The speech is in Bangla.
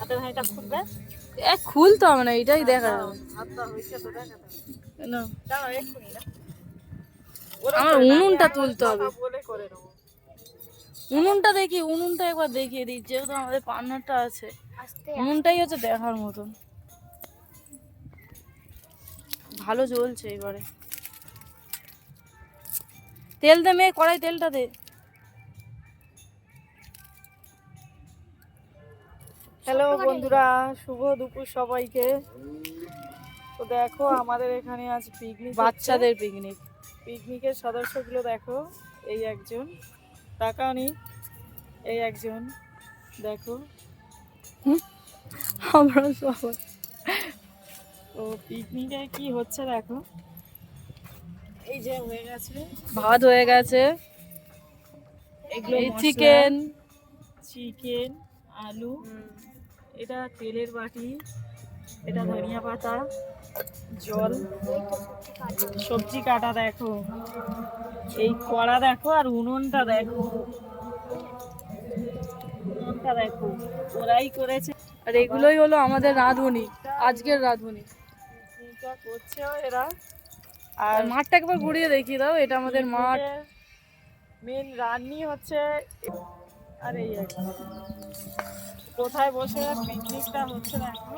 হাতের হাঁড়িটা খুলবে। খুলতে হবে না, এটাই দেখা যাবে। হাতটা হয়েছে তো দেখা যাবে না, দাঁড়াও এক্ষুনি না আমার উনুনটা তুলতে হবে। বলে করে নেবো। উনুনটা দেখি, উনুনটা একবার দেখিয়ে দিই, যেহেতু আমাদের পার্টনারটা আছে। উনুনটাই হচ্ছে দেখার মতন, ভালো জ্বলছে। এবারে তেল দে মেয়ে, কড়াই তেলটা দে। হ্যালো বন্ধুরা, শুভ দুপুর সবাইকে। তো দেখো আমাদের এখানে আজ পিকনিক, বাচ্চাদের পিকনিক। পিকনিকের সদস্যগুলো দেখো। এই একজন, তাকানি, এই একজন দেখো। আমরা সবাই তো পিকনিকে কি হচ্ছে দেখো। এই যে হয়ে গেছে, ভাত হয়ে গেছে, এগুলো এই চিকেন, চিকেন। আলু, এটা তেলের বাটি, এটা ধনিয়া পাতা, জল, সবজি কাটা দেখো, এই কড়া দেখো, আর উনুনটা দেখো, উনুনটা দেখো ওরাই করেছে। আর এগুলোই হলো আমাদের রাঁধুনি, আজকের রাঁধুনি। পিকনিকটা করছেও এরা। আর আর মাঠটা একবার ঘুরিয়ে দেখিয়ে দাও, এটা আমাদের মাঠ। মেন রান্নি হচ্ছে। আর এই আর কি। কোথায় বসে পিকনিকটা হচ্ছে দেখো।